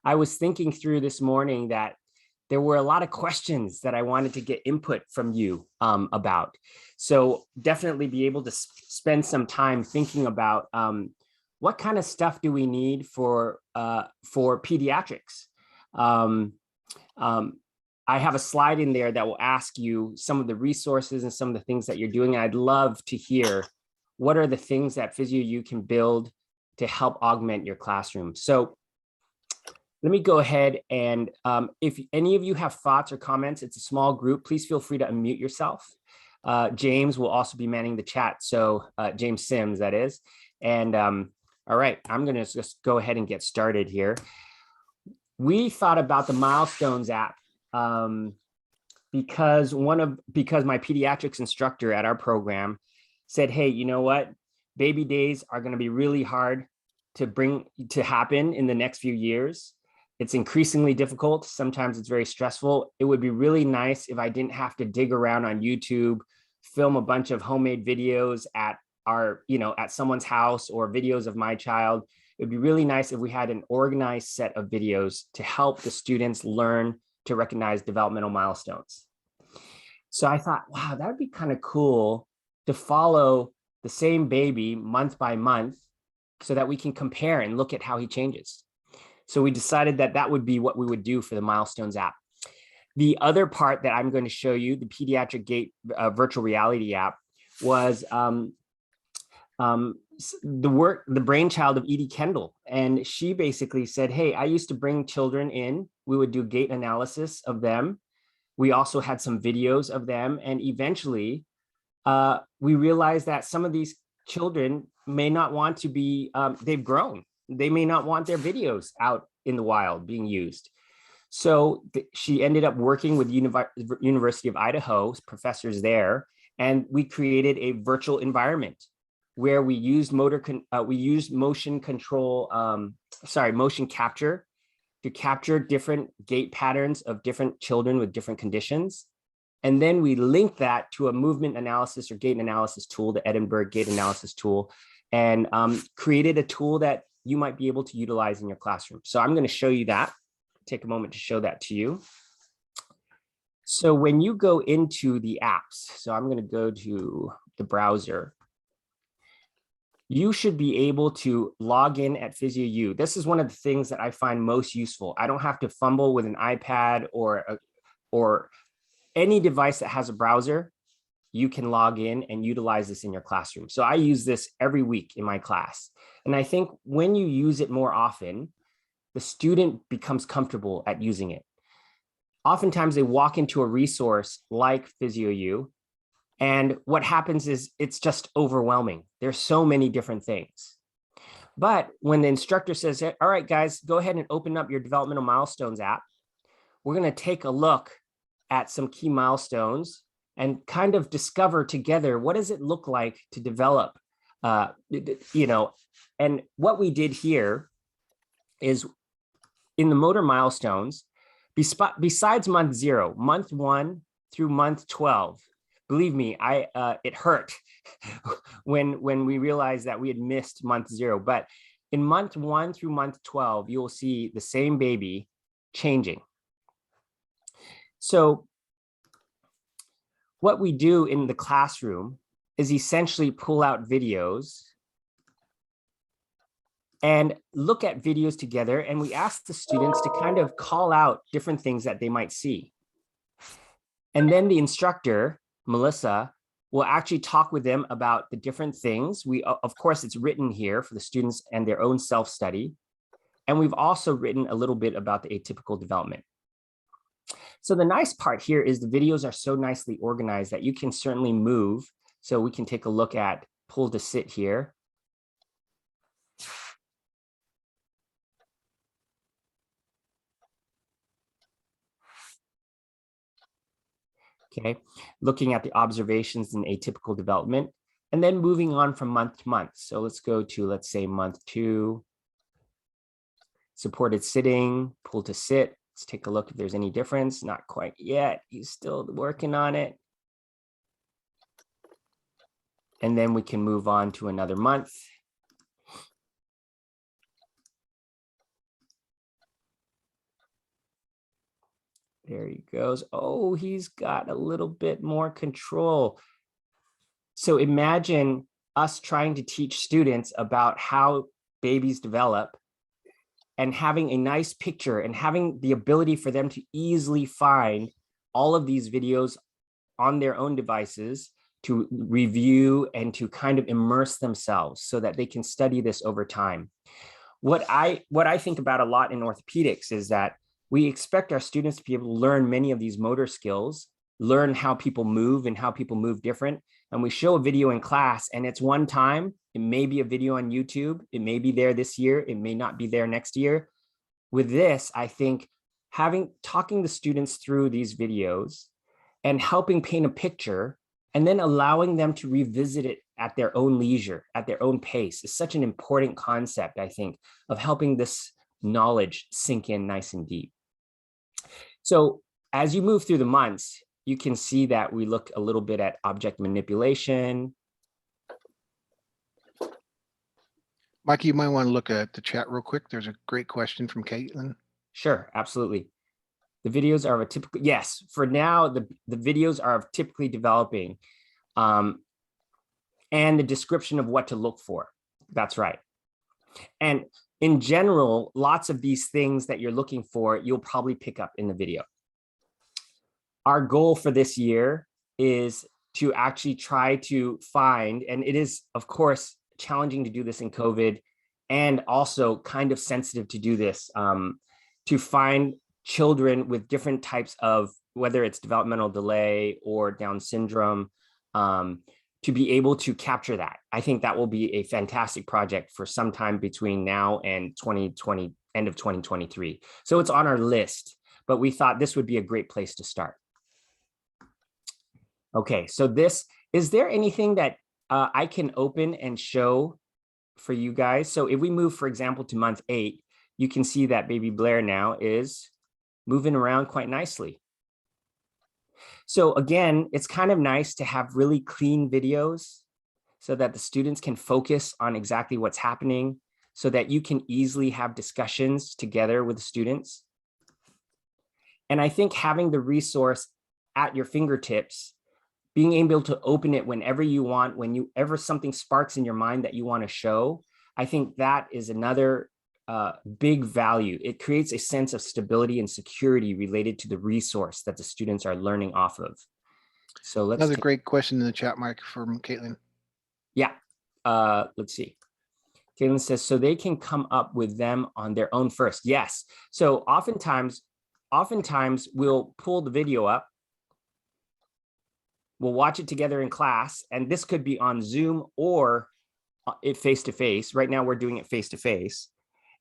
I was thinking through this morning that there were a lot of questions that I wanted to get input from you about. So definitely be able to spend some time thinking about what kind of stuff do we need for pediatrics. I have a slide in there that will ask you some of the resources and some of the things that you're doing. I'd love to hear what are the things that PhysioU can build to help augment your classroom. So let me go ahead and if any of you have thoughts or comments, it's a small group, please feel free to unmute yourself. James will also be manning the chat. So James Sims, that is. And all right, I'm going to just go ahead and get started here. We thought about the Milestones app because my pediatrics instructor at our program said, hey, you know what? Baby days are going to be really hard to happen in the next few years. It's increasingly difficult. Sometimes it's very stressful. It would be really nice if I didn't have to dig around on YouTube, film a bunch of homemade videos at someone's house or videos of my child. It'd be really nice if we had an organized set of videos to help the students learn to recognize developmental milestones. So I thought, wow, that would be kind of cool to follow the same baby month by month so that we can compare and look at how he changes. So we decided that that would be what we would do for the Milestones app. The other part that I'm going to show you, the Pediatric Gate virtual reality app, was the brainchild of Edie Kendall. And she basically said, hey, I used to bring children in. We would do gait analysis of them. We also had some videos of them. And eventually we realized that some of these children may not want to be, they've grown. They may not want their videos out in the wild being used. So she ended up working with University of Idaho, professors there, and we created a virtual environment where we used motion capture to capture different gait patterns of different children with different conditions. And then we linked that to a movement analysis or gait analysis tool, the Edinburgh Gait Analysis tool, and created a tool that you might be able to utilize in your classroom. So I'm going to show you that, take a moment to show that to you. So when you go into the apps, so I'm going to go to the browser, you should be able to log in at PhysioU. This is one of the things that I find most useful. I don't have to fumble with an iPad or any device that has a browser. You can log in and utilize this in your classroom. So I use this every week in my class. And I think when you use it more often, the student becomes comfortable at using it. Oftentimes they walk into a resource like PhysioU, and what happens is it's just overwhelming. There's so many different things. But when the instructor says, all right, guys, go ahead and open up your Developmental Milestones app, we're going to take a look at some key milestones and kind of discover together, what does it look like to develop, and what we did here is in the motor milestones, besides month 0, month 1 through month 12, believe me, it hurt when we realized that we had missed month 0. But in month 1 through month 12, you will see the same baby changing. So what we do in the classroom is essentially pull out videos and look at videos together. And we ask the students to kind of call out different things that they might see. And then the instructor, Melissa, will actually talk with them about the different things. Of course, it's written here for the students and their own self-study. And we've also written a little bit about the atypical development. So the nice part here is the videos are so nicely organized that you can certainly move. So we can take a look at pull to sit here. Okay, looking at the observations in atypical development, and then moving on from month to month. So let's go to, let's say, month 2, supported sitting, pull to sit. Let's take a look if there's any difference. Not quite yet. He's still working on it. And then we can move on to another month. There he goes. Oh, he's got a little bit more control. So imagine us trying to teach students about how babies develop and having a nice picture and having the ability for them to easily find all of these videos on their own devices to review and to kind of immerse themselves so that they can study this over time. What I think about a lot in orthopedics is that we expect our students to be able to learn many of these motor skills, learn how people move and how people move different. And we show a video in class and it's one time. It may be a video on YouTube. It may be there this year. It may not be there next year. With this, I think talking the students through these videos and helping paint a picture and then allowing them to revisit it at their own leisure, at their own pace is such an important concept, I think, of helping this knowledge sink in nice and deep. So as you move through the months, you can see that we look a little bit at object manipulation. Mikey, you might want to look at the chat real quick. There's a great question from Caitlin. Sure, absolutely. The videos are of a typical, yes, for now, the videos are of typically developing and the description of what to look for. That's right. And in general, lots of these things that you're looking for, you'll probably pick up in the video. Our goal for this year is to actually try to find, and it is, of course, challenging to do this in COVID and also kind of sensitive to do this, to find children with different types of, whether it's developmental delay or Down syndrome, to be able to capture that. I think that will be a fantastic project for some time between now and 2020, end of 2023. So it's on our list, but we thought this would be a great place to start. Okay, so is there anything that I can open and show for you guys? So if we move, for example, to month 8, you can see that baby Blair now is moving around quite nicely. So again, it's kind of nice to have really clean videos so that the students can focus on exactly what's happening, so that you can easily have discussions together with the students. And I think having the resource at your fingertips, being able to open it whenever you want, whenever something sparks in your mind that you want to show, I think that is another big value. It creates a sense of stability and security related to the resource that the students are learning off of. So let's another great question in the chat, Mike, from Caitlin. Yeah, let's see. Caitlin says, so they can come up with them on their own first. Yes. So oftentimes we'll pull the video up. We'll watch it together in class, and this could be on Zoom or it face-to-face. Right now we're doing it face-to-face.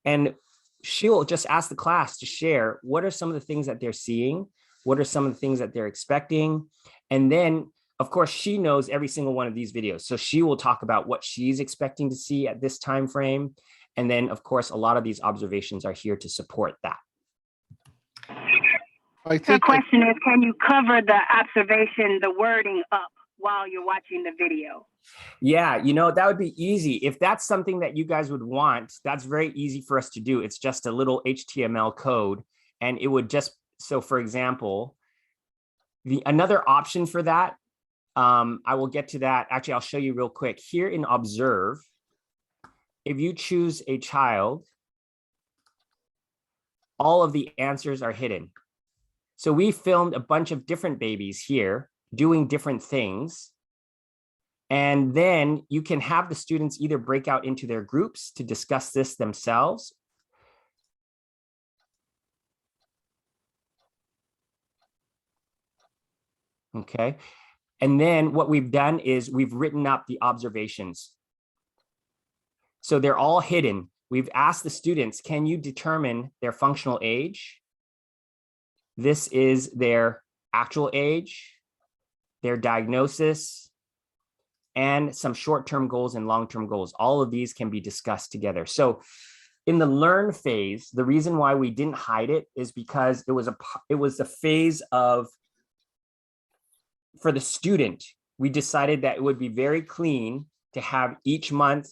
And she'll just ask the class to share what are some of the things that they're seeing, what are some of the things that they're expecting. And then, of course, she knows every single one of these videos. So she will talk about what she's expecting to see at this time frame. And then, of course, a lot of these observations are here to support that. I think the question is, can you cover the observation, the wording up while you're watching the video? Yeah, that would be easy. If that's something that you guys would want, that's very easy for us to do. It's just a little HTML code, and it would just, so for example, another option for that, I will get to that. Actually, I'll show you real quick. Here in Observe, if you choose a child, all of the answers are hidden. So we filmed a bunch of different babies here doing different things. And then you can have the students either break out into their groups to discuss this themselves. Okay. And then what we've done is we've written up the observations. So they're all hidden. We've asked the students, can you determine their functional age? This is their actual age, their diagnosis, and some short-term goals and long-term goals. All of these can be discussed together. So in the learn phase, the reason why we didn't hide it is because it was a phase of, for the student, we decided that it would be very clean to have each month,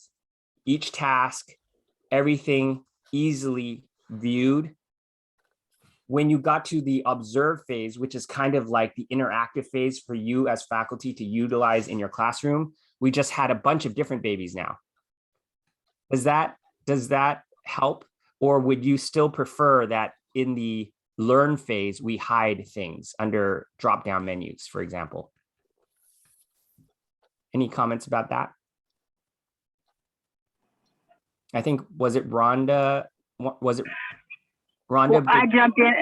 each task, everything easily viewed. When you got to the observe phase, which is kind of like the interactive phase for you as faculty to utilize in your classroom, we just had a bunch of different babies now. Does that help? Or would you still prefer that in the learn phase, we hide things under drop-down menus, for example? Any comments about that? I think, was it Rhonda? Was it Rhonda? Well, I jumped in.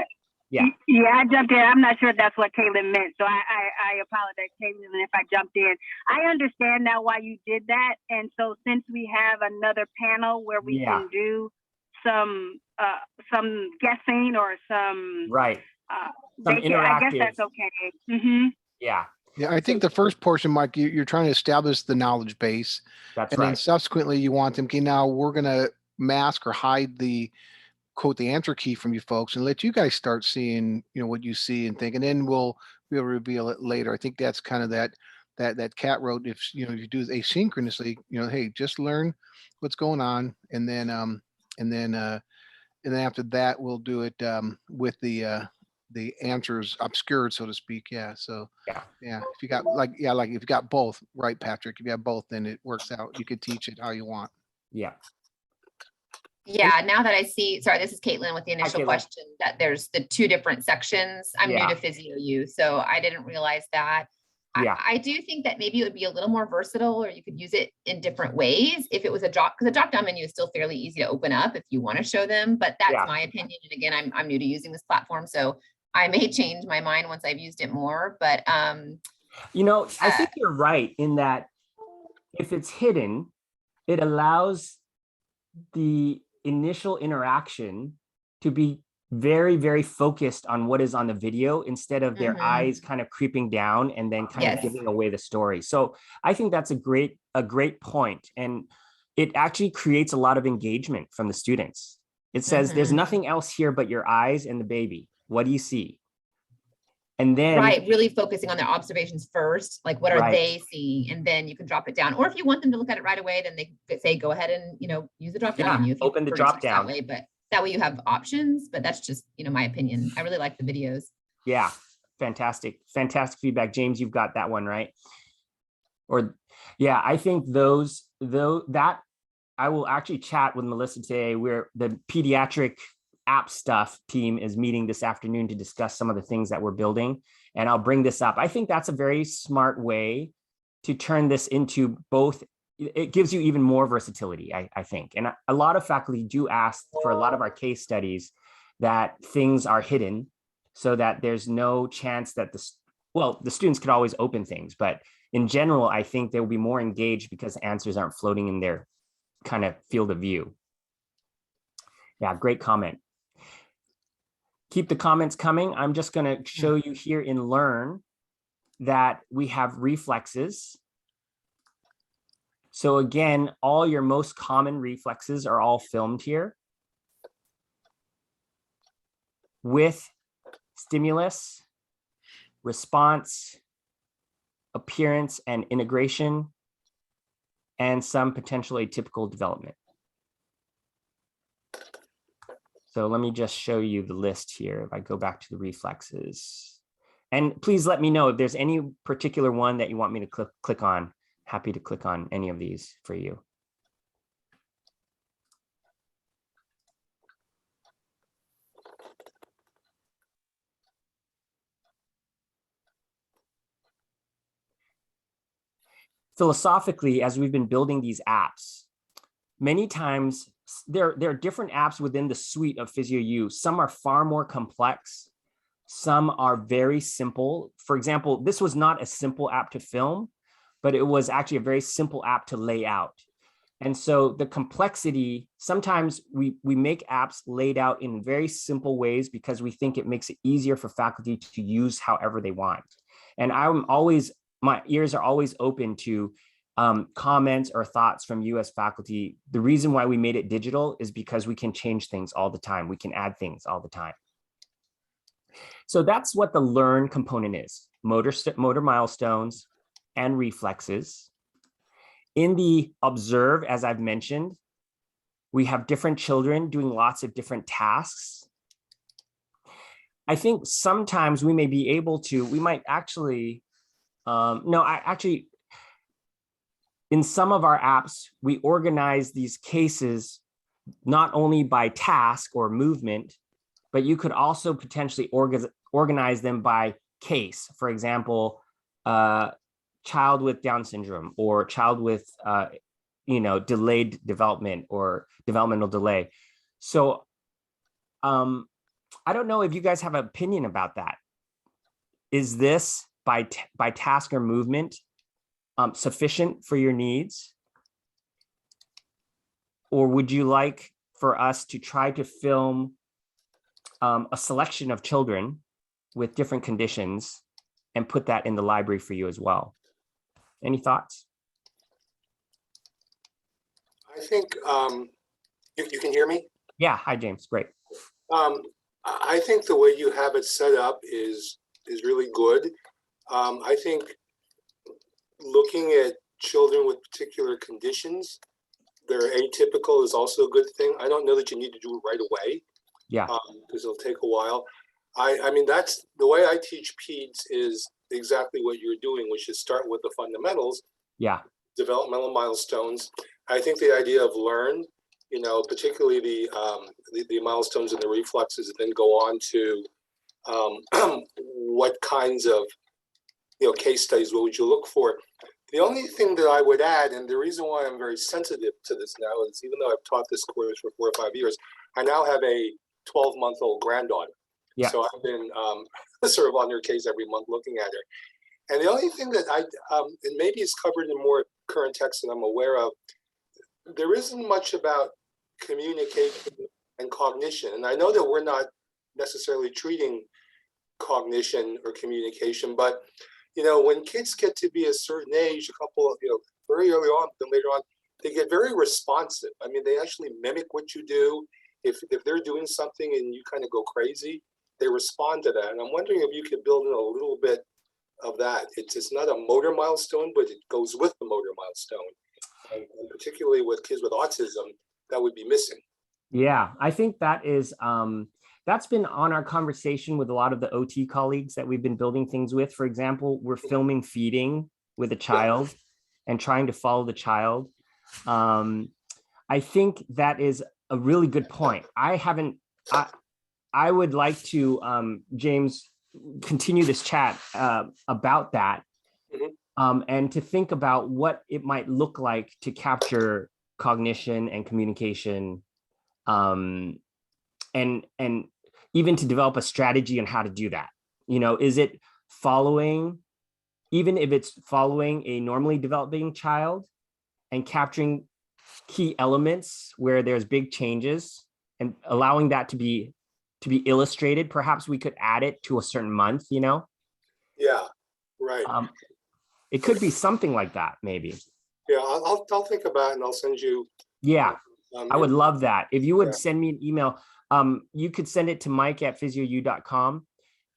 Yeah. Yeah, I jumped in. I'm not sure if that's what Caitlin meant. So I apologize, Caitlin, if I jumped in. I understand now why you did that. And so since we have another panel where we can do some guessing or some right. Some interactive. I guess that's okay. Mm-hmm. Yeah. Yeah, I think the first portion, Mike, you're trying to establish the knowledge base. That's and right. Then subsequently you want them, okay, now we're going to mask or hide the quote, the answer key from you folks and let you guys start seeing, what you see and think, and then we'll reveal it later. I think that's kind of that Cat wrote, if you do it asynchronously, hey, just learn what's going on. And then after that, we'll do it with the answers obscured, so to speak. Yeah. So yeah. If you got if you got both, right, Patrick? If you have both, then it works out. You could teach it how you want. Yeah. Yeah. Now that I see, sorry, this is Caitlin with the initial question that there's the two different sections. I'm new to PhysioU, so I didn't realize that. Yeah. I do think that maybe it would be a little more versatile, or you could use it in different ways if it was because the drop down menu is still fairly easy to open up if you want to show them, but that's my opinion. And again, I'm new to using this platform, so I may change my mind once I've used it more, but I think you're right in that if it's hidden, it allows the initial interaction to be very, very focused on what is on the video instead of their eyes kind of creeping down and then kind of giving away the story. So I think that's a great point. And it actually creates a lot of engagement from the students. It says, there's nothing else here but your eyes and the baby. What do you see? And then really focusing on their observations first, like what are they seeing, and then you can drop it down. Or if you want them to look at it right away, then they could say go ahead and use the drop down menu. Open the drop down. That way, but that way you have options. But that's just my opinion. I really like the videos. Yeah, fantastic feedback, James. You've got that one right. I think that I will actually chat with Melissa today. Where the pediatric app stuff team is meeting this afternoon to discuss some of the things that we're building. And I'll bring this up. I think that's a very smart way to turn this into both. It gives you even more versatility, I think. And a lot of faculty do ask for a lot of our case studies that things are hidden so that there's no chance that the students could always open things. But in general, I think they'll be more engaged because answers aren't floating in their kind of field of view. Yeah, great comment. Keep the comments coming. I'm just going to show you here in Learn that we have reflexes. So again, all your most common reflexes are all filmed here with stimulus, response, appearance and integration, and some potential atypical development. So let me just show you the list here. If I go back to the reflexes, and please let me know if there's any particular one that you want me to click on. Happy to click on any of these for you. Philosophically, as we've been building these apps, many times there are different apps within the suite of PhysioU. Some are far more complex. Some are very simple. For example, this was not a simple app to film, but it was actually a very simple app to lay out. And so the complexity, sometimes we make apps laid out in very simple ways because we think it makes it easier for faculty to use however they want. And my ears are always open to comments or thoughts from you as faculty. The reason why we made it digital is because we can change things all the time. We can add things all the time. So that's what the Learn component is: motor milestones and reflexes. In the Observe, as I've mentioned, we have different children doing lots of different tasks. I think sometimes we may be able to, we might actually, in some of our apps, we organize these cases not only by task or movement, but you could also potentially organize them by case. For example, child with Down syndrome, or child with, delayed development or developmental delay. So I don't know if you guys have an opinion about that. Is this by task or movement sufficient for your needs? Or would you like for us to try to film a selection of children with different conditions and put that in the library for you as well? Any thoughts? I think you can hear me? Yeah. Hi, James. Great. I think the way you have it set up is really good. I think looking at children with particular conditions, they're atypical, is also a good thing. I don't know that you need to do it right away. Yeah. Because it'll take a while. I mean, that's the way I teach peds, is exactly what you're doing, which is start with the fundamentals. Yeah. Developmental milestones. I think the idea of learn, particularly the milestones and the reflexes, and then go on to what kinds of case studies, what would you look for? The only thing that I would add, and the reason why I'm very sensitive to this now, is even though I've taught this course for 4 or 5 years, I now have a 12-month-old granddaughter. Yeah. So I've been sort of on her case every month looking at her. And the only thing that and maybe it's covered in more current text than I'm aware of, there isn't much about communication and cognition. And I know that we're not necessarily treating cognition or communication, but when kids get to be a certain age, a couple of, very early on, then later on, they get very responsive. I mean, they actually mimic what you do. If they're doing something and you kind of go crazy, they respond to that. And I'm wondering if you could build in a little bit of that. It's not a motor milestone, but it goes with the motor milestone. And particularly with kids with autism, that would be missing. Yeah, I think that is, that's been on our conversation with a lot of the OT colleagues that we've been building things with. For example, we're filming feeding with a child and trying to follow the child. I think that is a really good point. I would like to, James, continue this chat about that. And to think about what it might look like to capture cognition and communication, and even to develop a strategy on how to do that. Is it following, even if it's following a normally developing child and capturing key elements where there's big changes and allowing that to be illustrated? Perhaps we could add it to a certain month, Yeah, right. It could be something like that, maybe. Yeah, I'll think about it and I'll send you. Yeah, I would love that. If you would send me an email, you could send it to mike@physiou.com,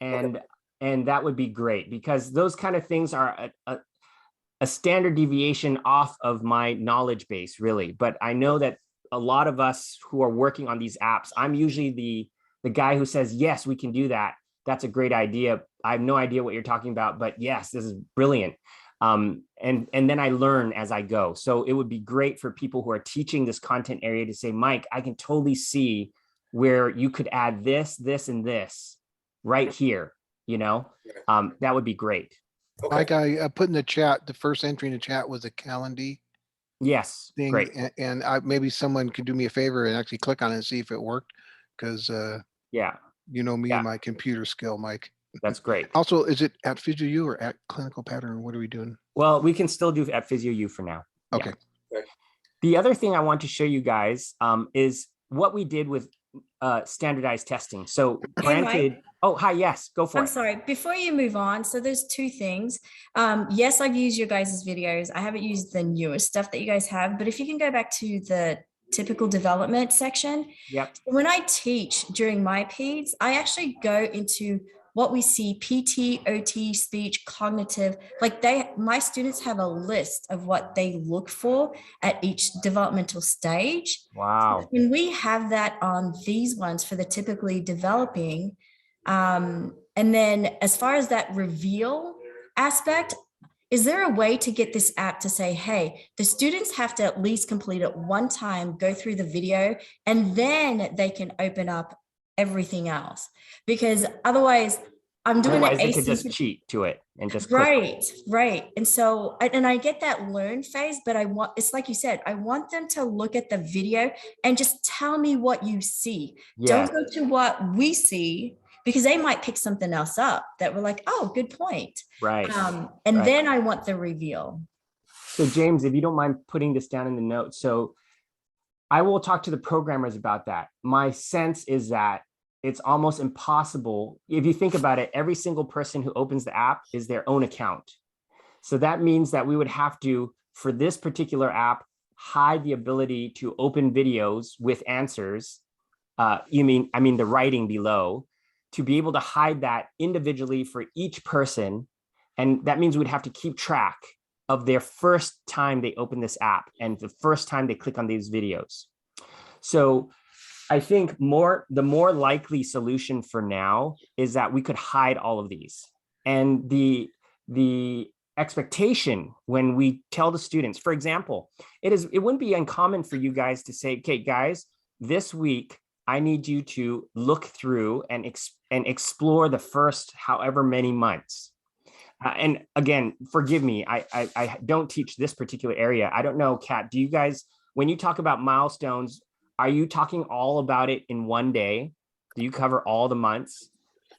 and that would be great, because those kind of things are a standard deviation off of my knowledge base, really. But I know that a lot of us who are working on these apps, I'm usually the guy who says, yes, we can do that. That's a great idea. I have no idea what you're talking about, but yes, this is brilliant. And then I learn as I go. So it would be great for people who are teaching this content area to say, Mike, I can totally see where you could add this, this, and this right here. That would be great. Okay. Mike, I put in the chat, the first entry in the chat was a Calendly. Yes, thing, great. And maybe someone could do me a favor and actually click on it and see if it worked, because me and my computer skill, Mike. That's great. Also, is it at PhysioU or at Clinical Pattern? What are we doing? Well, we can still do at PhysioU for now. Okay. Yeah. The other thing I want to show you guys is what we did with standardized testing. So granted, oh, hi, yes, go for it. I'm sorry, before you move on, so there's two things. Yes, I've used your guys' videos. I haven't used the newest stuff that you guys have, but if you can go back to the typical development section. Yep. When I teach during my peds, I actually go into what we see: PT, OT, speech, cognitive. My students have a list of what they look for at each developmental stage. Wow. So when we have that on these ones for the typically developing, And then as far as that reveal aspect, is there a way to get this app to say, hey, the students have to at least complete it one time, go through the video, and then they can open up everything else? Because otherwise I'm doing Otherwise, it they could just cheat to it and just click. Right. And so, and I get that learn phase, but it's like you said, I want them to look at the video and just tell me what you see. Yeah. Don't go to what we see, because they might pick something else up that we're like, oh, good point. Right. And Right. then I want the reveal. So James, if you don't mind putting this down in the notes, so I will talk to the programmers about that. My sense is that it's almost impossible. If you think about it, every single person who opens the app is their own account. So that means that we would have to, for this particular app, hide the ability to open videos with answers. I mean the writing below, to be able to hide that individually for each person. And that means we'd have to keep track of their first time they open this app and the first time they click on these videos. So I think the more likely solution for now is that we could hide all of these. And the expectation when we tell the students, for example, it wouldn't be uncommon for you guys to say, okay, guys, this week, I need you to look through and explore the first however many months. And again, forgive me, I don't teach this particular area. I don't know, Kat, do you guys, when you talk about milestones, are you talking all about it in one day? Do you cover all the months?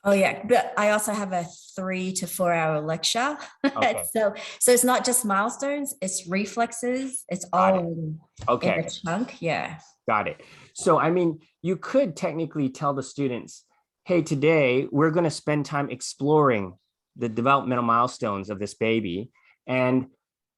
Oh yeah, but I also have a 3 to 4 hour lecture. Okay. so it's not just milestones, it's reflexes. It's all in a chunk. Yeah. Got it. So, I mean, you could technically tell the students, hey, today we're going to spend time exploring the developmental milestones of this baby. And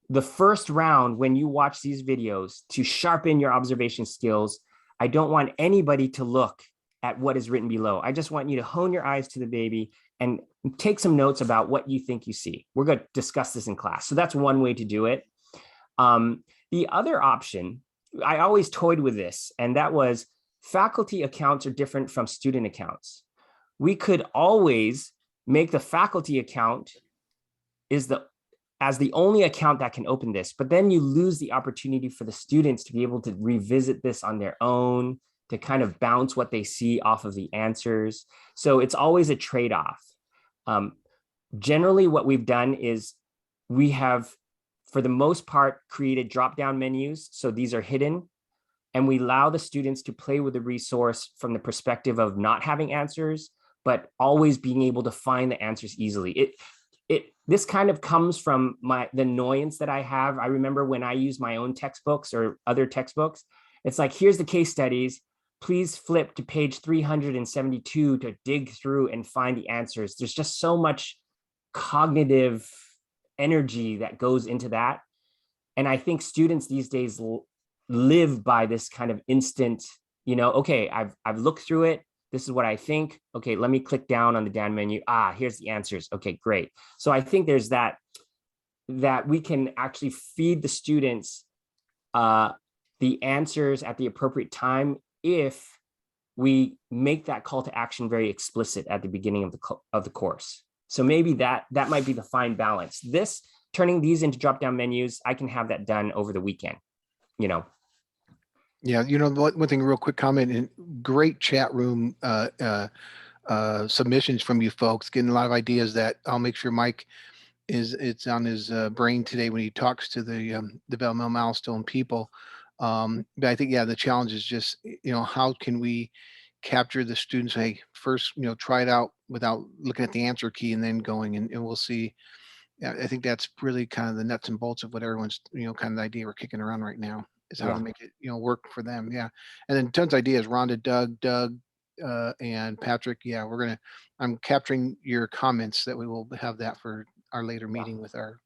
the first round, when you watch these videos to sharpen your observation skills, I don't want anybody to look at what is written below. I just want you to hone your eyes to the baby and take some notes about what you think you see. We're going to discuss this in class. So that's one way to do it. The other option, I always toyed with this, and that was faculty accounts are different from student accounts. We could always make the faculty account as the only account that can open this, but then you lose the opportunity for the students to be able to revisit this on their own, to kind of bounce what they see off of the answers. So it's always a trade-off. Generally, what we've done is we have, for the most part, created drop-down menus. So these are hidden, and we allow the students to play with the resource from the perspective of not having answers, but always being able to find the answers easily. This kind of comes from the annoyance that I have. I remember when I use my own textbooks or other textbooks, it's like, here's the case studies. Please flip to page 372 to dig through and find the answers. There's just so much cognitive energy that goes into that. And I think students these days live by this kind of instant, okay, I've looked through it. This is what I think. Okay, let me click down on the down menu. Here's the answers. Okay, great. So I think there's that we can actually feed the students the answers at the appropriate time if we make that call to action very explicit at the beginning of the course. So maybe that might be the fine balance. Turning these into drop-down menus, I can have that done over the weekend, Yeah, one thing, real quick comment, and great chat room submissions from you folks, getting a lot of ideas that I'll make sure Mike it's on his brain today when he talks to the developmental milestone people. But I think, the challenge is just, how can we capture the students? Hey, first, try it out without looking at the answer key and then going, and we'll see. Yeah, I think that's really kind of the nuts and bolts of what everyone's, kind of the idea we're kicking around right now is how to make it, work for them. Yeah. And then tons of ideas, Rhonda, Doug, and Patrick. Yeah, I'm capturing your comments that we will have that for our later meeting with our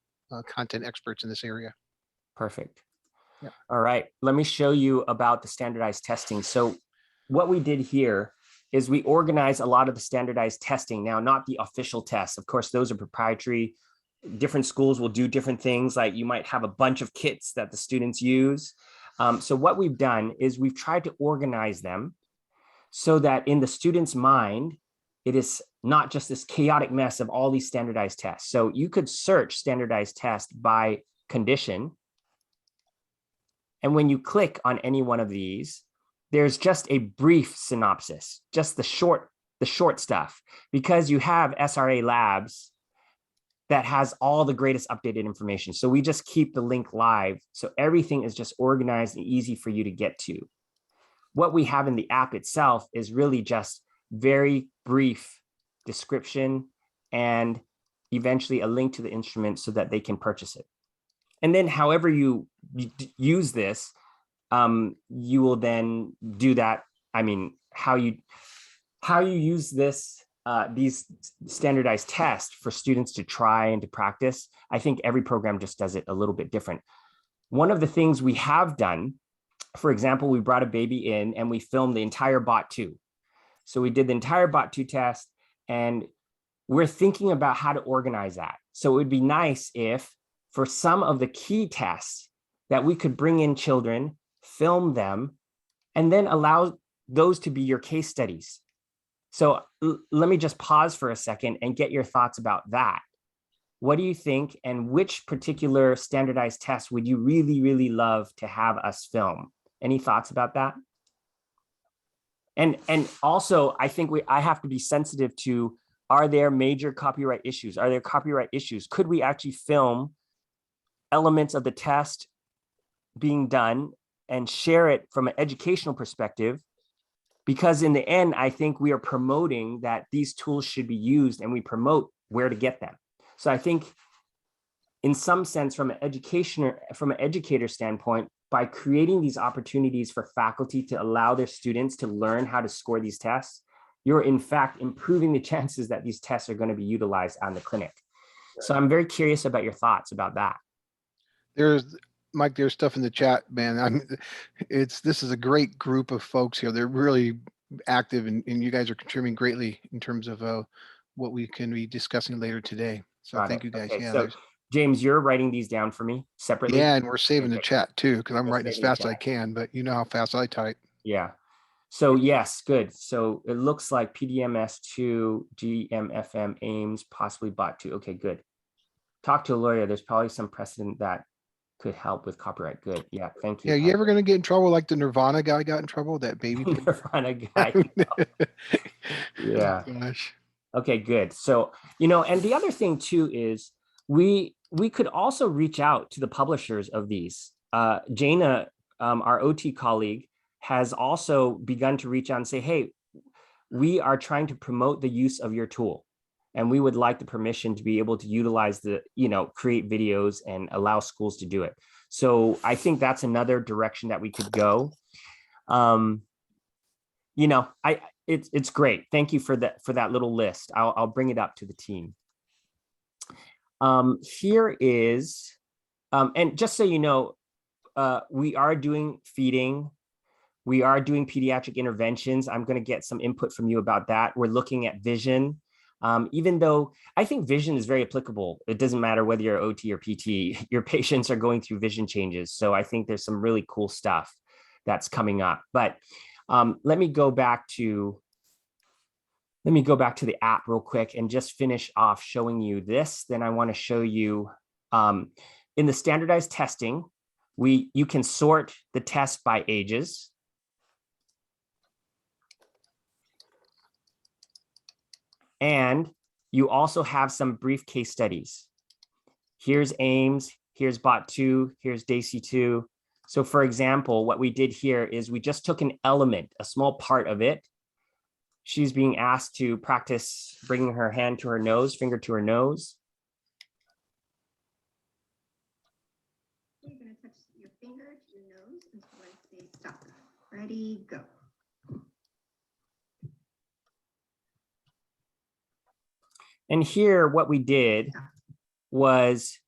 content experts in this area. Perfect. Yeah. All right, let me show you about the standardized testing. So what we did here is we organized a lot of the standardized testing. Now, not the official tests. Of course, those are proprietary. Different schools will do different things. Like you might have a bunch of kits that the students use. So what we've done is we've tried to organize them so that in the student's mind, it is not just this chaotic mess of all these standardized tests. So you could search standardized test by condition. And when you click on any one of these, there's just a brief synopsis, just the short stuff, because you have SRA Labs that has all the greatest updated information. So we just keep the link live. So everything is just organized and easy for you to get to. What we have in the app itself is really just very brief description and eventually a link to the instrument so that they can purchase it. And then however you use this, you will then do that. I mean, how you use this, these standardized tests for students to try and to practice, I think every program just does it a little bit different. One of the things we have done, for example, we brought a baby in and we filmed the entire Bot2. So we did the entire Bot2 test, and we're thinking about how to organize that. So it would be nice if for some of the key tests that we could bring in children, film them, and then allow those to be your case studies. So let me just pause for a second and get your thoughts about that. What do you think, and which particular standardized test would you really, really love to have us film? Any thoughts about that? And also, I think I have to be sensitive to, are there major copyright issues? Are there copyright issues? Could we actually film elements of the test being done and share it from an educational perspective? Because in the end, I think we are promoting that these tools should be used, and we promote where to get them. So I think in some sense, from an educator standpoint, by creating these opportunities for faculty to allow their students to learn how to score these tests, you're in fact improving the chances that these tests are going to be utilized on the clinic. So I'm very curious about your thoughts about that. Mike, there's stuff in the chat, man. This is a great group of folks here. They're really active, and you guys are contributing greatly in terms of what we can be discussing later today. So thank you guys. Okay, yeah. so James, you're writing these down for me separately? Yeah, and we're saving the chat too, because I'm writing as fast as I can, but you know how fast I type. Yeah. So yes, good. So it looks like PDMS2, GMFM, AIMS, possibly Bot2. Okay, good. Talk to a lawyer. There's probably some precedent that could help with copyright. Good. Yeah, thank you. Yeah, you ever going to get in trouble like the Nirvana guy got in trouble? That baby Nirvana guy. Yeah. Oh, gosh. Okay, good. So, and the other thing too is we could also reach out to the publishers of these. Jaina, our OT colleague, has also begun to reach out and say, hey, we are trying to promote the use of your tool, and we would like the permission to be able to utilize create videos and allow schools to do it. So I think that's another direction that we could go. It's great. Thank you for that little list. I'll bring it up to the team. Here is, and just so you know, we are doing feeding. We are doing pediatric interventions. I'm going to get some input from you about that. We're looking at vision. Even though I think vision is very applicable, it doesn't matter whether you're OT or PT, your patients are going through vision changes. So I think there's some really cool stuff that's coming up. But let me go back to the app real quick and just finish off showing you this. Then I want to show you in the standardized testing, you can sort the test by ages. And you also have some brief case studies. Here's AIMS, here's Bot2, here's DAISY2. So for example, what we did here is we just took an element, a small part of it. She's being asked to practice bringing her hand to her nose, finger to her nose. You're going to touch your finger to your nose until I say stop. Ready, go. And here, what we did was,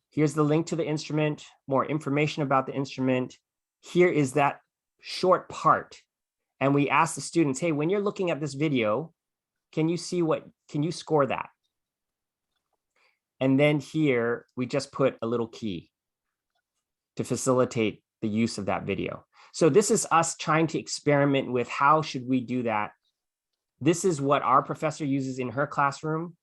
here's the link to the instrument, more information about the instrument. Here is that short part. And we asked the students, hey, when you're looking at this video, can you score that? And then here, we just put a little key to facilitate the use of that video. So this is us trying to experiment with how should we do that This is what our professor uses in her classroom.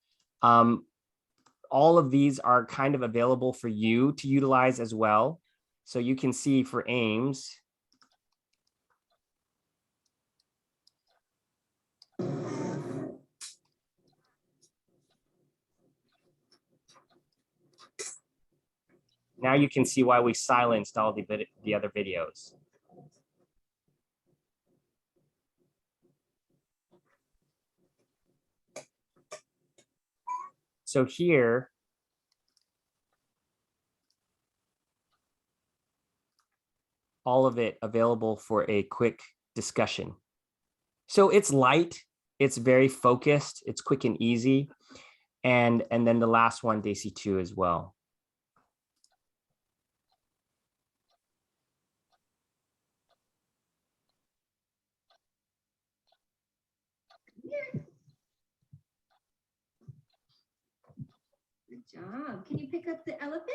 All of these are kind of available for you to utilize as well. So you can see for Ames, now you can see why we silenced all the other videos. So here, all of it available for a quick discussion. So it's light, it's very focused, it's quick and easy. And then the last one, DAISY 2 as well. Good job. Can you pick up the elephant?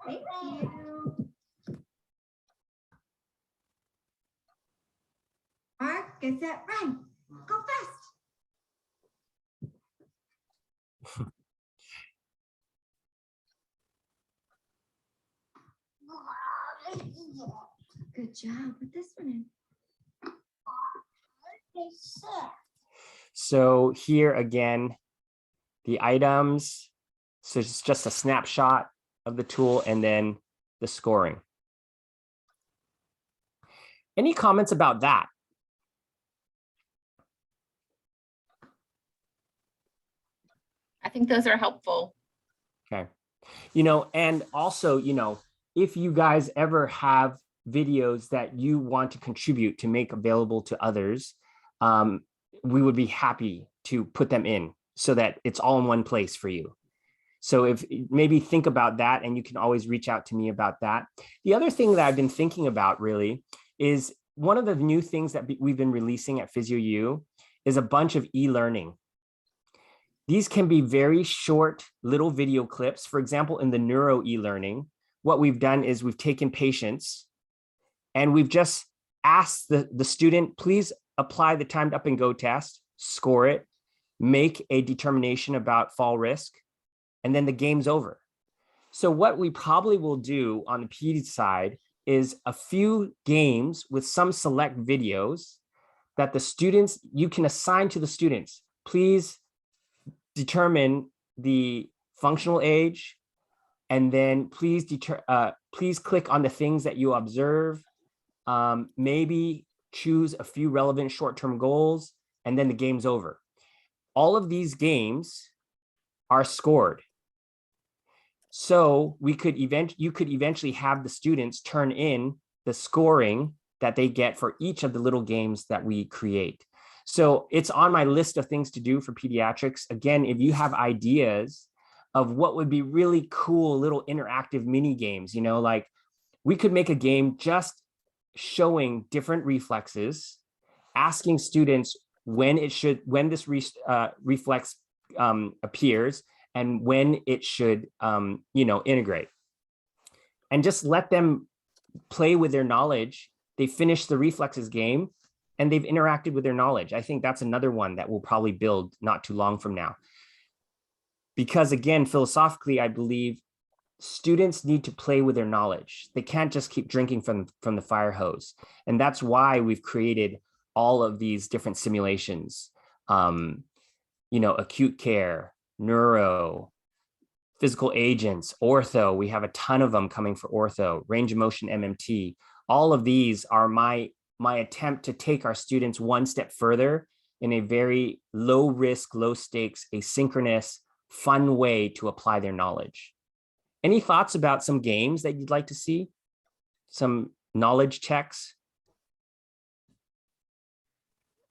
Thank you. Mark, get that run. Go fast. Good job. Put this one in. So here again, the items. So it's just a snapshot of the tool and then the scoring. Any comments about that? I think those are helpful. Okay. You know, and also, you know, if you guys ever have videos that you want to contribute to make available to others, we would be happy to put them in so that it's all in one place for you. So if maybe think about that, and you can always reach out to me about that. The other thing that I've been thinking about really is one of the new things that we've been releasing at PhysioU is a bunch of e-learning. These can be very short little video clips. For example, in the neuro e-learning, what we've done is we've taken patients and we've just asked the student, please apply the timed up and go test, score it, make a determination about fall risk, and then the game's over. So what we probably will do on the PD side is a few games with some select videos that the students, you can assign to the students. Please determine the functional age, and then please click on the things that you observe. Maybe choose a few relevant short-term goals, and then the game's over. All of these games are scored. So you could eventually have the students turn in the scoring that they get for each of the little games that we create. So it's on my list of things to do for pediatrics. Again, if you have ideas of what would be really cool little interactive mini games, you know, like we could make a game just showing different reflexes, asking students when this reflex appears and when it should, you know, integrate, and just let them play with their knowledge. They finish the reflexes game and they've interacted with their knowledge. I think that's another one that we'll probably build not too long from now. Because again, philosophically, I believe students need to play with their knowledge. They can't just keep drinking from the fire hose. And that's why we've created all of these different simulations, you know, acute care, neuro, physical agents, ortho. We have a ton of them coming for ortho, range of motion MMT. All of these are my attempt to take our students one step further in a very low risk, low stakes, asynchronous, fun way to apply their knowledge. Any thoughts about some games that you'd like to see? Some knowledge checks?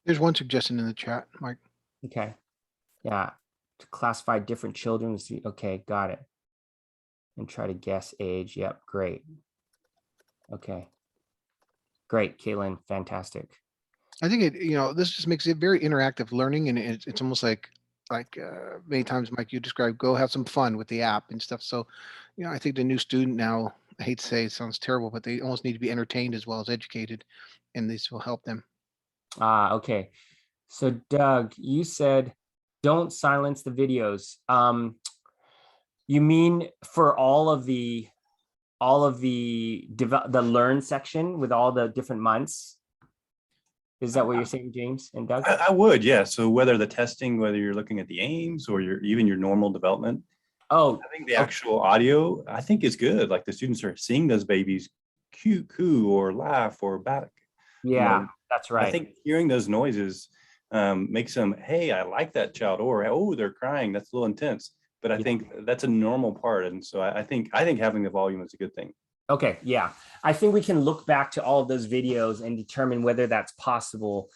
There's one suggestion in the chat, Mike. Okay. Yeah. To classify different children. Okay, got it. And try to guess age. Yep, great. Okay. Great, Caitlin, fantastic. I think it, you know, this just makes it very interactive learning, and it's almost like many times, Mike, you described, go have some fun with the app and stuff. So, you know, I think the new student now, I hate to say it sounds terrible, but they almost need to be entertained as well as educated, and this will help them. Okay. So Doug, you said don't silence the videos. You mean for all of the learn section with all the different months? Is that what you're saying, James and Doug? I would, yeah. So whether the testing, whether you're looking at the aims or even your normal development, Oh, I think the actual audio, I think is good. Like the students are seeing those babies coo or laugh or back. yeah, that's right. I think hearing those noises makes them, hey, I like that child, or oh, they're crying. That's a little intense. But I think that's a normal part, and so I think having the volume is a good thing. Okay, yeah, I think we can look back to all of those videos and determine whether that's possible.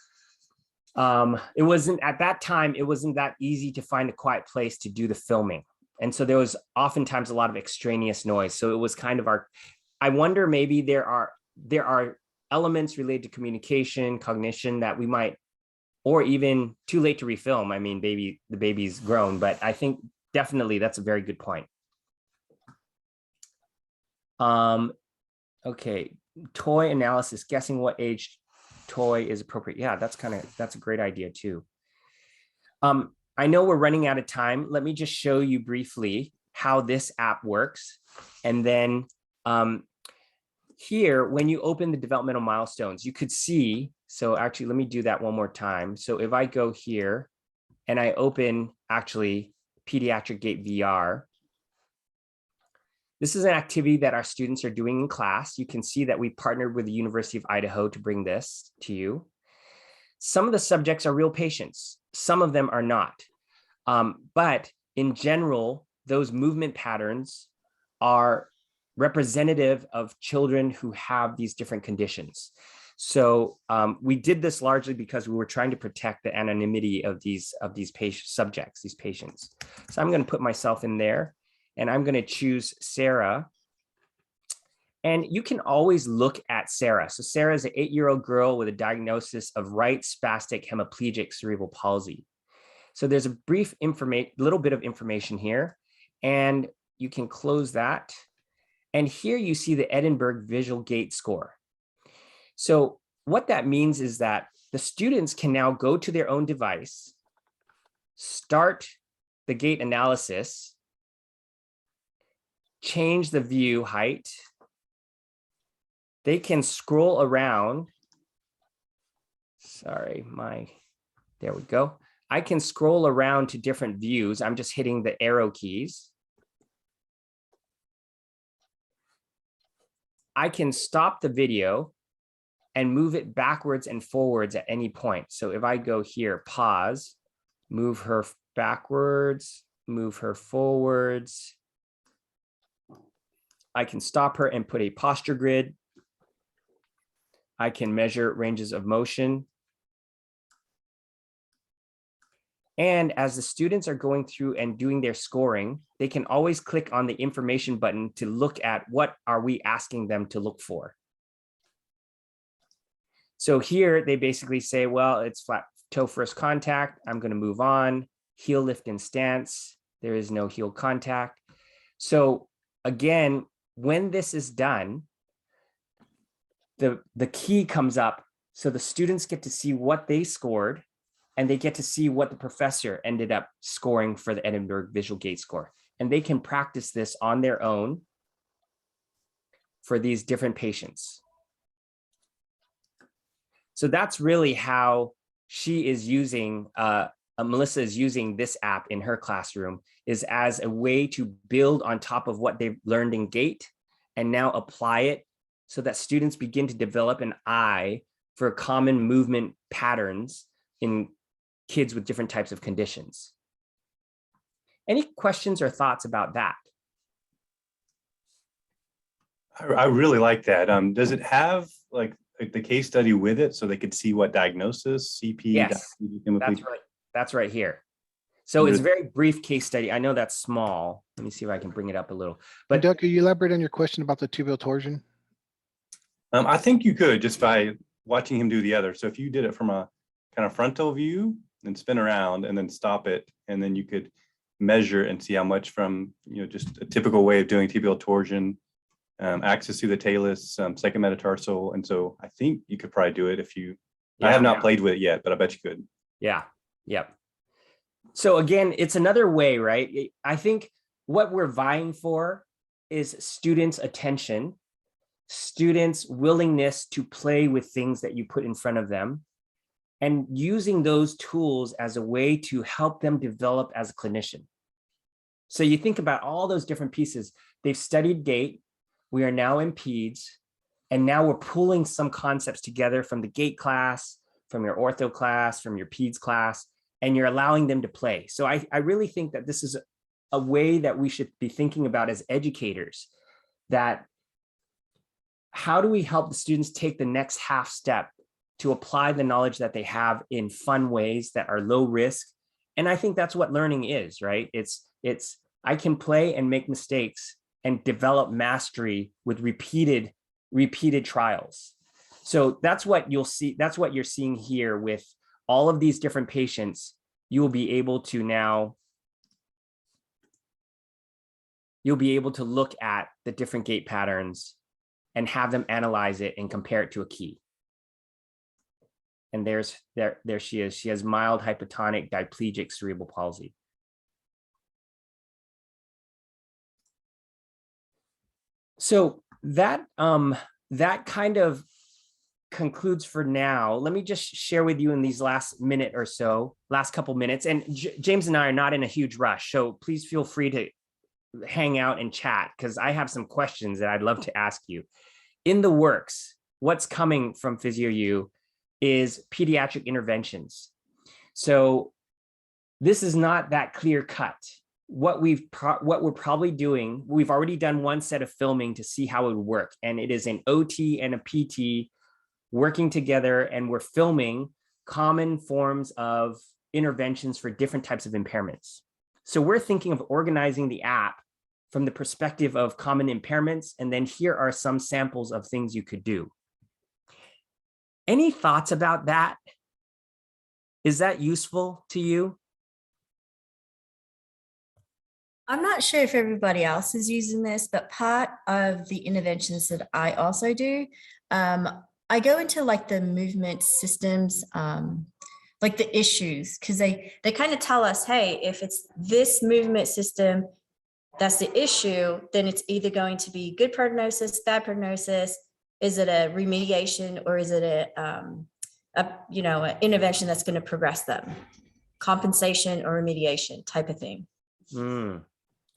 It wasn't at that time. It wasn't that easy to find a quiet place to do the filming, and so there was oftentimes a lot of extraneous noise. So it was kind of I wonder maybe there are elements related to communication, cognition that we might, or even too late to refilm. I mean, the baby's grown, but I think definitely that's a very good point. Okay, toy analysis, guessing what age toy is appropriate. Yeah, that's a great idea too. I know we're running out of time. Let me just show you briefly how this app works. And then here, when you open the developmental milestones, you could see, so actually, let me do that one more time. So if I go here and I open actually Pediatric Gate Vr, this is an activity that our students are doing in class. You can see that we partnered with the University of Idaho to bring this to you. Some of the subjects are real patients. Some of them are not. But in general, those movement patterns are representative of children who have these different conditions. So we did this largely because we were trying to protect the anonymity of these subjects, these patients. So I'm going to put myself in there, and I'm going to choose Sarah. And you can always look at Sarah. So Sarah is an 8-year-old girl with a diagnosis of right spastic hemiplegic cerebral palsy. So there's a little bit of information here, and you can close that. And here you see the Edinburgh Visual Gait Score. So what that means is that the students can now go to their own device, start the gait analysis, change the view height. They can scroll around. Sorry, there we go. I can scroll around to different views. I'm just hitting the arrow keys. I can stop the video and move it backwards and forwards at any point. So if I go here, pause, move her backwards, move her forwards. I can stop her and put a posture grid. I can measure ranges of motion. And as the students are going through and doing their scoring, they can always click on the information button to look at what are we asking them to look for. So here they basically say, well, it's flat toe first contact. I'm going to move on. Heel lift and stance. There is no heel contact. So again, when this is done, the key comes up. So the students get to see what they scored, and they get to see what the professor ended up scoring for the Edinburgh Visual Gait Score. And they can practice this on their own for these different patients. So that's really how she is using, Melissa is using this app in her classroom, is as a way to build on top of what they've learned in gait and now apply it so that students begin to develop an eye for common movement patterns in kids with different types of conditions. Any questions or thoughts about that? I really like that. Does it have like the case study with it so they could see what diagnosis, CP? Yes, that's right. That's right here. So it's a very brief case study. I know that's small. Let me see if I can bring it up a little. But Doug, can you elaborate on your question about the tibial torsion? I think you could just by watching him do the other. So if you did it from a kind of frontal view and spin around and then stop it, and then you could measure and see how much from, just a typical way of doing tibial torsion, access through the talus, second metatarsal. And so I think you could probably do it if you I have not played with it yet, but I bet you could. Yeah. Yep. So again, it's another way, right? I think what we're vying for is students' attention, students' willingness to play with things that you put in front of them, and using those tools as a way to help them develop as a clinician. So you think about all those different pieces. They've studied gait. We are now in peds. And now we're pulling some concepts together from the gait class, from your ortho class, from your peds class, and you're allowing them to play. So I really think that this is a way that we should be thinking about as educators, that how do we help the students take the next half step to apply the knowledge that they have in fun ways that are low risk. And I think that's what learning is, right? It's I can play and make mistakes and develop mastery with repeated trials. So that's what you'll see. That's what you're seeing here with all of these different patients. You will be able to now, you'll be able to look at the different gait patterns and have them analyze it and compare it to a key. And there she is. She has mild hypotonic diplegic cerebral palsy. So that kind of concludes for now. Let me just share with you in these last minute or so, last couple minutes. And James and I are not in a huge rush, so please feel free to hang out and chat, because I have some questions that I'd love to ask you. In the works, what's coming from PhysioU is pediatric interventions. So this is not that clear cut. What we're probably doing, we've already done one set of filming to see how it would work. And it is an OT and a PT working together, and we're filming common forms of interventions for different types of impairments. So we're thinking of organizing the app from the perspective of common impairments. And then here are some samples of things you could do. Any thoughts about that? Is that useful to you? I'm not sure if everybody else is using this, but part of the interventions that I also do, I go into like the movement systems, like the issues, because they kind of tell us, hey, if it's this movement system, that's the issue, then it's either going to be good prognosis, bad prognosis. Is it a remediation, or is it an intervention that's going to progress them? Compensation or remediation type of thing.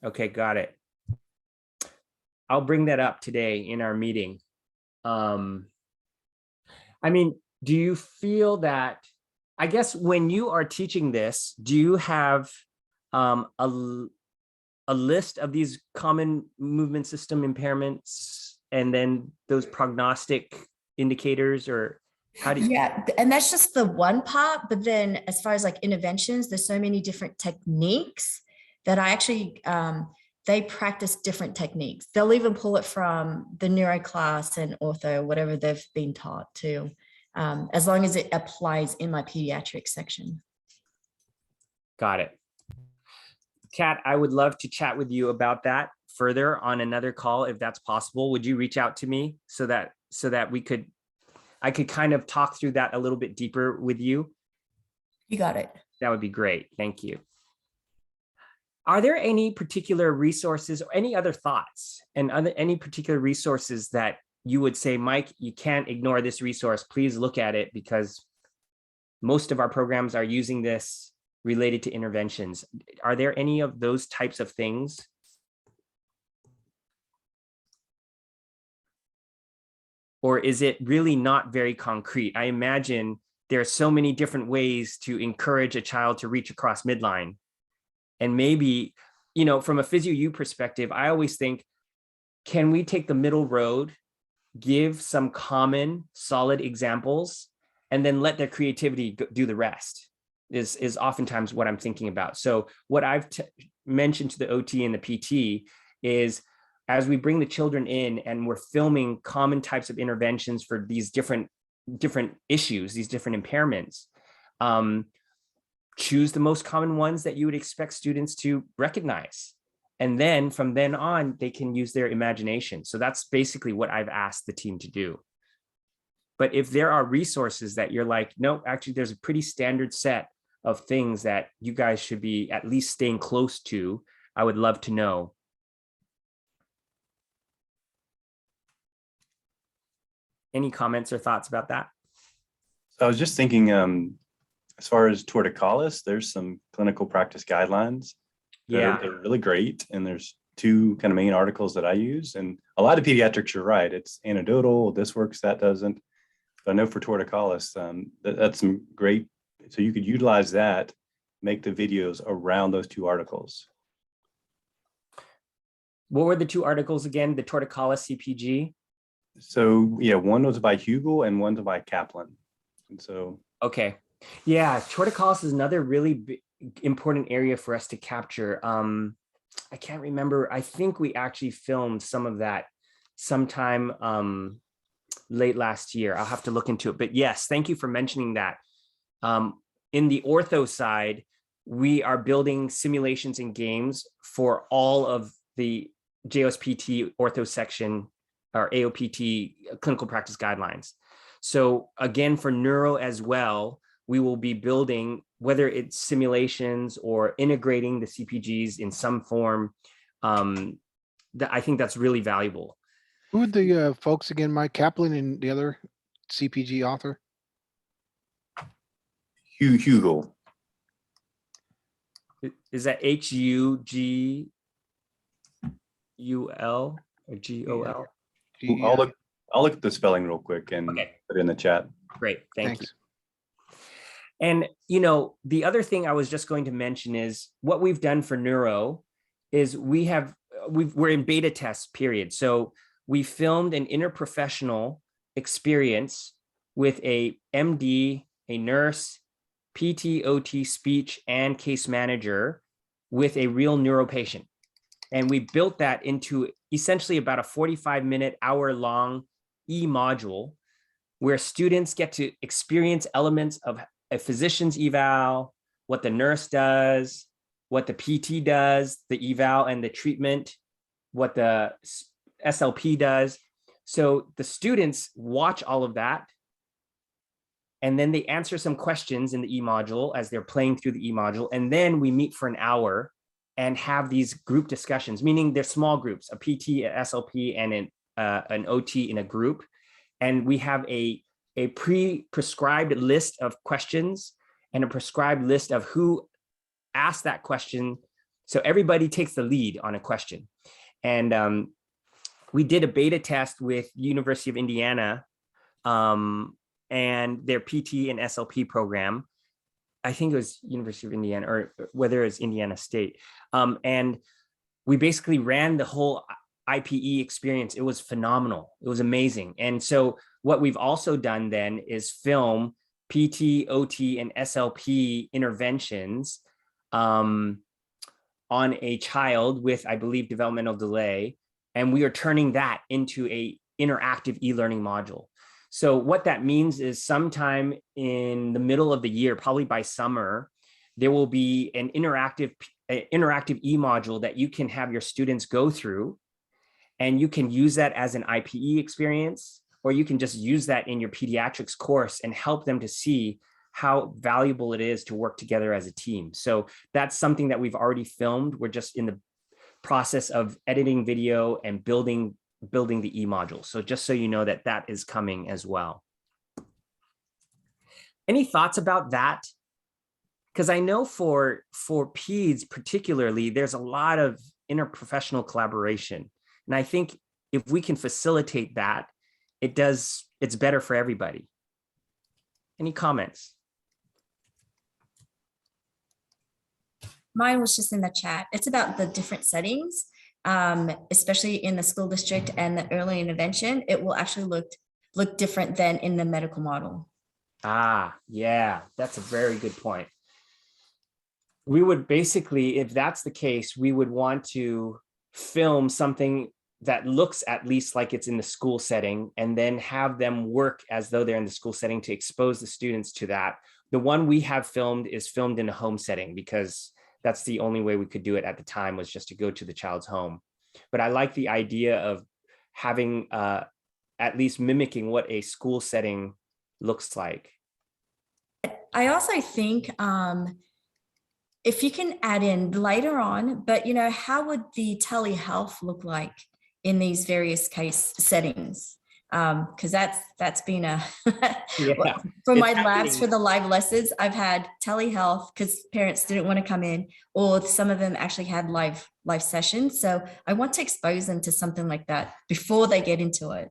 Okay, got it. I'll bring that up today in our meeting. I mean, do you feel that, I guess when you are teaching this, do you have a list of these common movement system impairments and then those prognostic indicators, or how do you? Yeah, and that's just the one part. But then as far as like interventions, there's so many different techniques that I actually, they practice different techniques. They'll even pull it from the neuro class and ortho, whatever they've been taught to, as long as it applies in my pediatric section. Got it. Kat, I would love to chat with you about that further on another call, if that's possible. Would you reach out to me so that I could kind of talk through that a little bit deeper with you? You got it. That would be great. Thank you. Are there any particular resources or any other thoughts and any particular resources that you would say, Mike, you can't ignore this resource, please look at it, because most of our programs are using this related to interventions? Are there any of those types of things? Or is it really not very concrete? I imagine there are so many different ways to encourage a child to reach across midline. And maybe, you know, from a PhysioU perspective, I always think, can we take the middle road, give some common solid examples, and then let their creativity do the rest? Is oftentimes what I'm thinking about. So what I've mentioned to the OT and the PT is, as we bring the children in and we're filming common types of interventions for these different issues, these different impairments, choose the most common ones that you would expect students to recognize. And then from then on, they can use their imagination. So that's basically what I've asked the team to do. But if there are resources that you're like, no, actually, there's a pretty standard set of things that you guys should be at least staying close to, I would love to know. Any comments or thoughts about that? So I was just thinking, as far as torticollis, there's some clinical practice guidelines. They're really great. And there's two kind of main articles that I use. And a lot of pediatrics, you're right. It's anecdotal, this works, that doesn't. But I know for torticollis, that's some great. So you could utilize that, make the videos around those two articles. What were the two articles again? The torticollis CPG? So yeah, one was by Hugel and one's by Kaplan. And so. Okay. Yeah, torticollis is another really important area for us to capture. I can't remember. I think we actually filmed some of that sometime late last year. I'll have to look into it. But yes, thank you for mentioning that. In the ortho side, we are building simulations and games for all of the JOSPT ortho section or AOPT clinical practice guidelines. So again, for neuro as well, we will be building, whether it's simulations or integrating the CPGs in some form. I think that's really valuable. Who are the folks again, Mike? Kaplan and the other CPG author? Hugel. Is that HUGUL or GOL? I'll look at the spelling real quick and put it in the chat. Great, thank you. And the other thing I was just going to mention is what we've done for neuro is we're in beta test period. So we filmed an interprofessional experience with a MD, a nurse, PT, OT, speech, and case manager with a real neuro patient. And we built that into essentially about a 45-minute, hour-long e-module where students get to experience elements of a physician's eval, what the nurse does, what the PT does, the eval and the treatment, what the SLP does. So the students watch all of that, and then they answer some questions in the e-module as they're playing through the e-module. And then we meet for an hour and have these group discussions, meaning they're small groups, a PT, a SLP, and an OT in a group. And we have a pre-prescribed list of questions and a prescribed list of who asked that question. So everybody takes the lead on a question. And we did a beta test with University of Indiana and their PT and SLP program. I think it was University of Indiana, or whether it's Indiana State. And we basically ran the whole IPE experience. It was phenomenal. It was amazing. And so what we've also done then is film PT, OT, and SLP interventions on a child with, I believe, developmental delay. And we are turning that into a interactive e-learning module. So what that means is sometime in the middle of the year, probably by summer, there will be an interactive e-module that you can have your students go through, and you can use that as an IPE experience, or you can just use that in your pediatrics course and help them to see how valuable it is to work together as a team. So that's something that we've already filmed. We're just in the process of editing video and building the e-module. So just so you know that that is coming as well. Any thoughts about that? Because I know for peds particularly, there's a lot of interprofessional collaboration. And I think if we can facilitate that, it's better for everybody. Any comments? Mine was just in the chat. It's about the different settings, especially in the school district and the early intervention. It will actually look different than in the medical model. Ah, yeah, that's a very good point. We would basically, if that's the case, we would want to film something that looks at least like it's in the school setting, and then have them work as though they're in the school setting to expose the students to that. The one we have filmed is filmed in a home setting because that's the only way we could do it at the time, was just to go to the child's home. But I like the idea of having at least mimicking what a school setting looks like. I also think if you can add in later on, but how would the telehealth look like in these various case settings? Because that's been a for my labs for the live lessons, I've had telehealth because parents didn't want to come in, or some of them actually had live sessions. So I want to expose them to something like that before they get into it.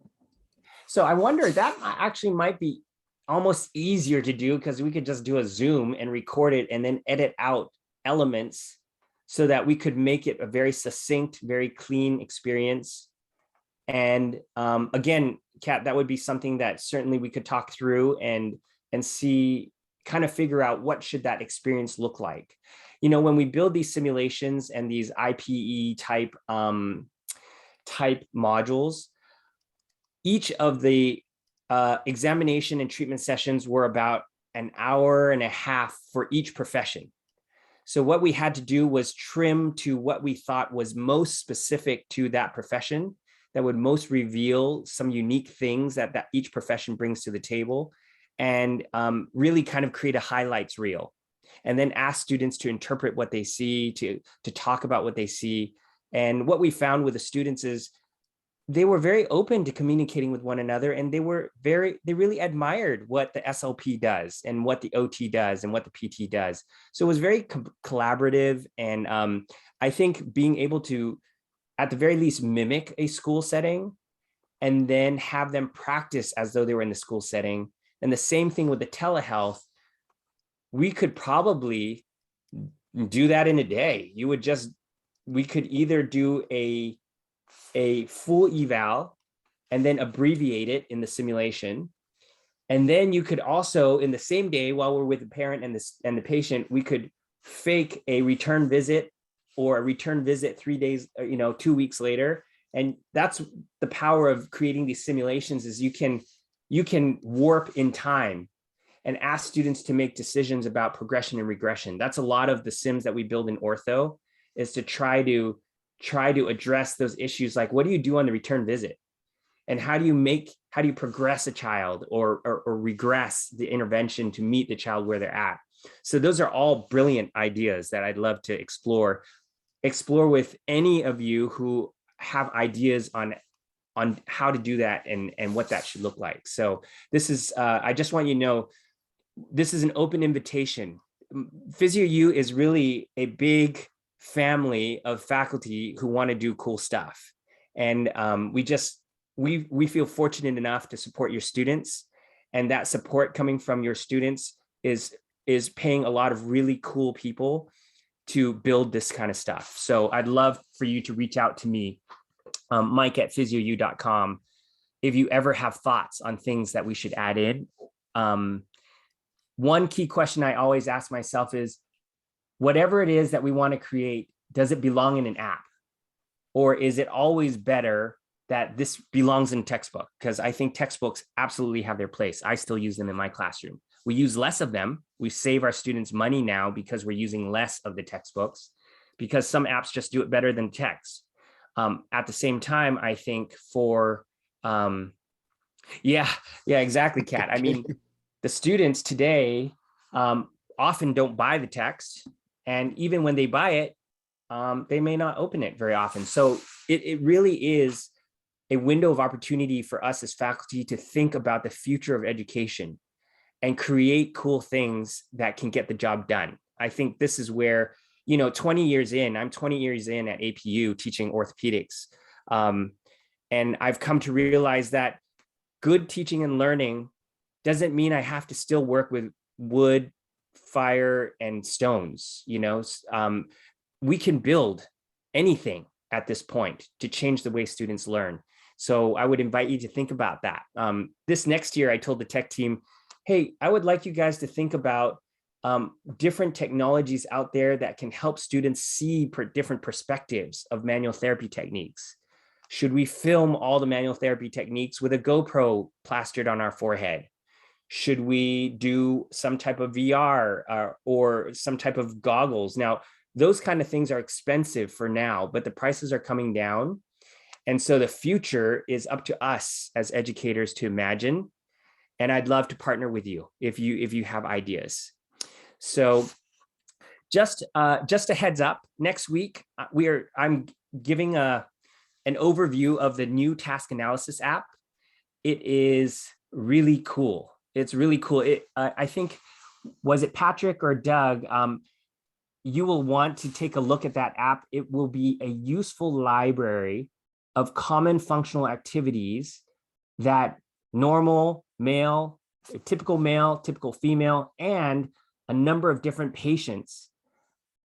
So I wonder, that actually might be almost easier to do, because we could just do a Zoom and record it and then edit out elements so that we could make it a very succinct, very clean experience. And again, Kat, that would be something that certainly we could talk through and see, kind of figure out what should that experience look like. When we build these simulations and these IPE type modules, each of the examination and treatment sessions were about an hour and a half for each profession. So what we had to do was trim to what we thought was most specific to that profession, that would most reveal some unique things that each profession brings to the table, and really kind of create a highlights reel, and then ask students to interpret what they see, to talk about what they see. And what we found with the students is they were very open to communicating with one another, and they really admired what the SLP does and what the OT does and what the PT does. So it was very collaborative. And I think being able to, at the very least, mimic a school setting and then have them practice as though they were in the school setting. And the same thing with the telehealth, we could probably do that in a day. We could either do a full eval and then abbreviate it in the simulation. And then you could also, in the same day, while we're with the parent and the patient, we could fake a return visit, or a return visit 3 days, 2 weeks later. And that's the power of creating these simulations, is you can warp in time and ask students to make decisions about progression and regression. That's a lot of the sims that we build in ortho, is to try to address those issues, like what do you do on the return visit, and how do you progress a child or regress the intervention to meet the child where they're at. So those are all brilliant ideas that I'd love to explore with any of you who have ideas on how to do that and what that should look like. So this is, I just want you to know, this is an open invitation. PhysioU is really a big family of faculty who want to do cool stuff. And we feel fortunate enough to support your students, and that support coming from your students is paying a lot of really cool people to build this kind of stuff. So I'd love for you to reach out to me, Mike@PhysioU.com, if you ever have thoughts on things that we should add in. One key question I always ask myself is, whatever it is that we want to create, does it belong in an app? Or is it always better that this belongs in textbook? Because I think textbooks absolutely have their place. I still use them in my classroom. We use less of them. We save our students money now because we're using less of the textbooks, because some apps just do it better than text. At the same time, I think yeah, exactly, Kat. I mean, the students today often don't buy the text. And even when they buy it, they may not open it very often. So it really is a window of opportunity for us as faculty to think about the future of education and create cool things that can get the job done. I think this is where, 20 years in, I'm 20 years in at APU teaching orthopedics. And I've come to realize that good teaching and learning doesn't mean I have to still work with wood, fire, and stones. We can build anything at this point to change the way students learn. So I would invite you to think about that. This next year, I told the tech team, hey, I would like you guys to think about different technologies out there that can help students see different perspectives of manual therapy techniques. Should we film all the manual therapy techniques with a GoPro plastered on our forehead? Should we do some type of VR or some type of goggles? Now, those kind of things are expensive for now, but the prices are coming down. And so the future is up to us as educators to imagine. And I'd love to partner with you if you have ideas. So just a heads up, next week I'm giving an overview of the new task analysis app. It is really cool. It's really cool. I think, was it Patrick or Doug? You will want to take a look at that app. It will be a useful library of common functional activities that normal male, typical female, and a number of different patients.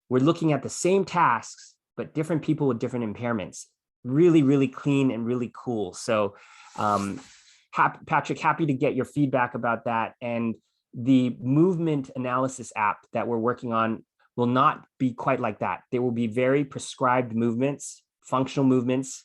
We're looking at the same tasks, but different people with different impairments. Really, really clean and really cool. So Patrick, happy to get your feedback about that. And the movement analysis app that we're working on will not be quite like that. There will be very prescribed movements, functional movements